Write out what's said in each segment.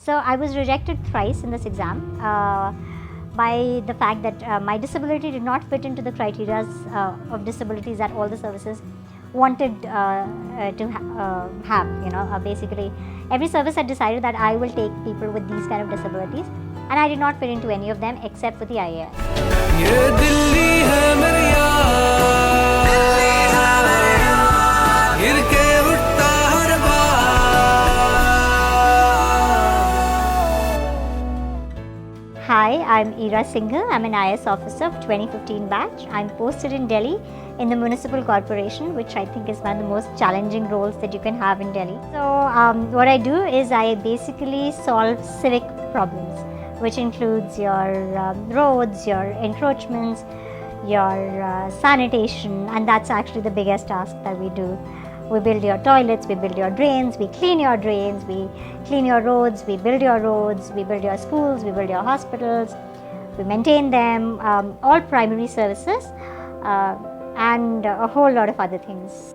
So I was rejected thrice in this exam by the fact that my disability did not fit into the criteria of disabilities that all the services wanted to have. Basically, every service had decided that I will take people with these kind of disabilities, and I did not fit into any of them except for the IAS. Hi, I'm Ira Singhal. I'm an IAS officer of 2015 batch. I'm posted in Delhi in the municipal corporation, which I think is one of the most challenging roles that you can have in Delhi. So what I do is I basically solve civic problems, which includes your roads, your encroachments, your sanitation, and that's actually the biggest task that we do. We build your toilets, we build your drains, we clean your drains, we clean your roads, we build your roads, we build your schools, we build your hospitals, we maintain them, all primary services and a whole lot of other things.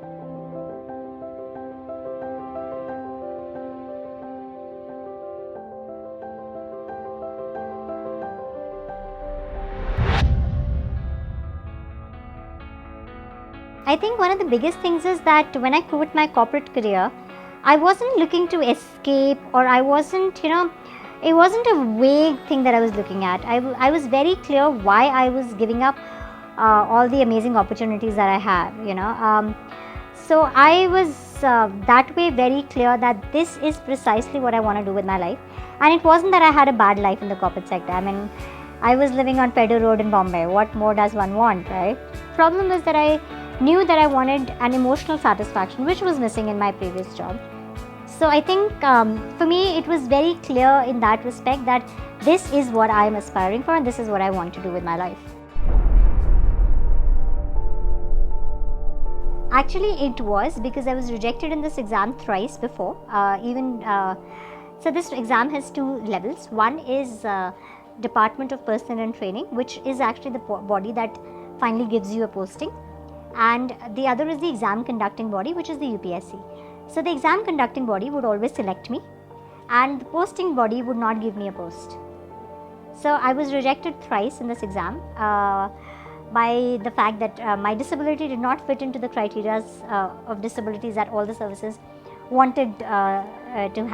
I think one of the biggest things is that when I quit my corporate career, I wasn't looking to escape, or I wasn't, it wasn't a vague thing that I was looking at. I was very clear why I was giving up all the amazing opportunities that I have, So I was that way very clear that this is precisely what I want to do with my life. And it wasn't that I had a bad life in the corporate sector. I mean, I was living on Peddar Road in Bombay. What more does one want, right? Problem is that I knew that I wanted an emotional satisfaction, which was missing in my previous job. So I think for me it was very clear in that respect that this is what I am aspiring for and this is what I want to do with my life. Actually, it was because I was rejected in this exam thrice before. So this exam has two levels. One is Department of Personnel and Training, which is actually the body that finally gives you a posting. And the other is the exam conducting body, which is the UPSC. So the exam conducting body would always select me and the posting body would not give me a post. So I was rejected thrice in this exam by the fact that my disability did not fit into the criteria of disabilities that all the services wanted to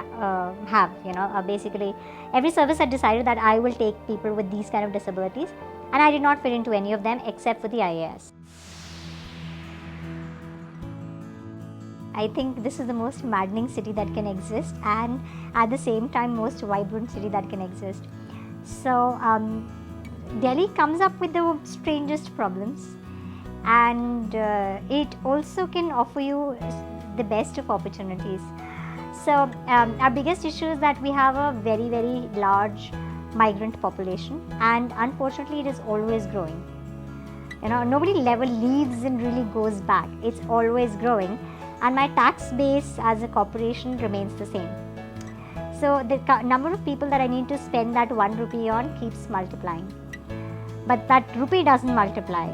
have. Basically, every service had decided that I will take people with these kind of disabilities, and I did not fit into any of them except for the IAS. I think this is the most maddening city that can exist, and at the same time most vibrant city that can exist. So Delhi comes up with the strangest problems, and it also can offer you the best of opportunities. So our biggest issue is that we have a very, very large migrant population, and unfortunately it is always growing. Nobody ever leaves and really goes back. It's always growing. And my tax base as a corporation remains the same. So the number of people that I need to spend that 1 rupee on keeps multiplying. But that rupee doesn't multiply.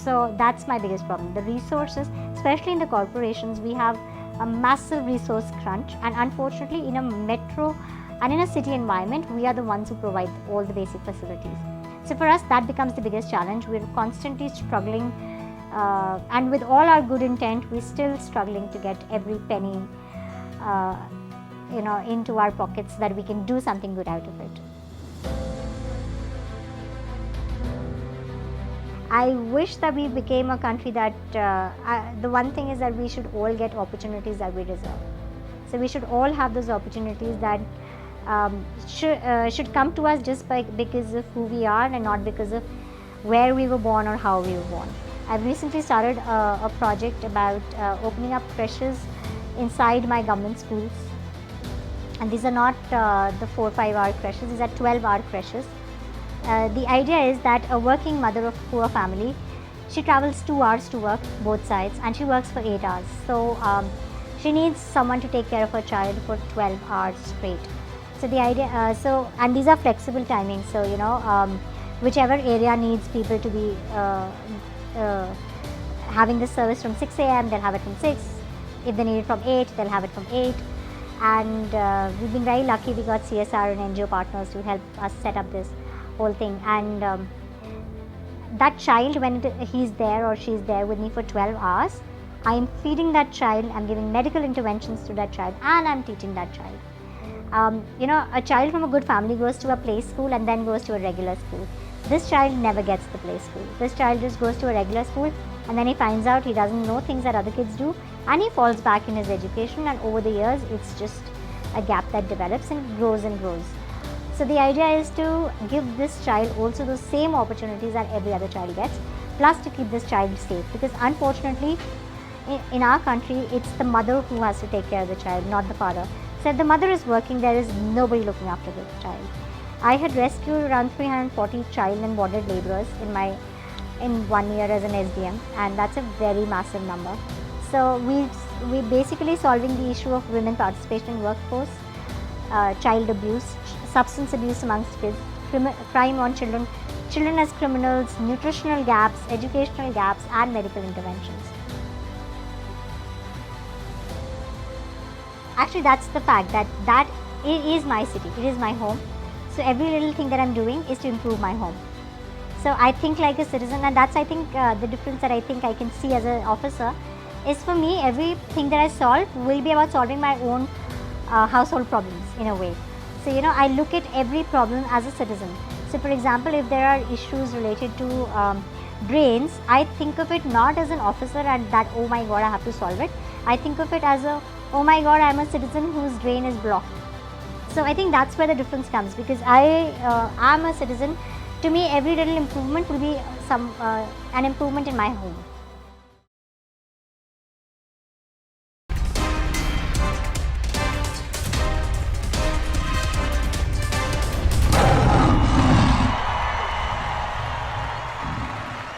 So that's my biggest problem. The resources, especially in the corporations, we have a massive resource crunch, and unfortunately in a metro and in a city environment, we are the ones who provide all the basic facilities. So for us, that becomes the biggest challenge. We're constantly struggling. And with all our good intent, we're still struggling to get every penny, into our pockets that we can do something good out of it. I wish that we became a country that, the one thing is that we should all get opportunities that we deserve. So we should all have those opportunities that should come to us just because of who we are and not because of where we were born or how we were born. I've recently started a project about opening up creches inside my government schools, and these are not the 4 or 5 hour creches, these are 12-hour creches. The idea is that a working mother of poor family, she travels 2 hours to work both sides, and she works for 8 hours. So she needs someone to take care of her child for 12 hours straight. So the idea, and these are flexible timings, so whichever area needs people to be having this service from 6 a.m., they'll have it from 6. If they need it from 8, they'll have it from 8. and we've been very lucky. We got CSR and NGO partners to help us set up this whole thing. And that child, when he's there or she's there with me for 12 hours, I am feeding that child, I'm giving medical interventions to that child, and I'm teaching that child. A child from a good family goes to a play school and then goes to a regular school. This child never gets the play school. This child just goes to a regular school, and then he finds out he doesn't know things that other kids do, and he falls back in his education, and over the years it's just a gap that develops and grows and grows. So the idea is to give this child also the same opportunities that every other child gets, plus to keep this child safe, because unfortunately in our country it's the mother who has to take care of the child, not the father. So if the mother is working, there is nobody looking after the child. I had rescued around 340 child and bonded laborers in 1 year as an SDM, and that's a very massive number. So we basically solving the issue of women participation in workforce, child abuse, substance abuse amongst kids, crime on children, children as criminals, nutritional gaps, educational gaps, and medical interventions. Actually, that's the fact that it is my city, it is my home. So every little thing that I'm doing is to improve my home. So I think like a citizen, and that's I think the difference that I think I can see as an officer is, for me, everything that I solve will be about solving my own household problems in a way. So I look at every problem as a citizen. So for example, if there are issues related to drains, I think of it not as an officer and that, oh my god, I have to solve it. I think of it as a, oh my god, I'm a citizen whose drain is blocked. So I think that's where the difference comes, because I am a citizen. To me, every little improvement will be an improvement in my home.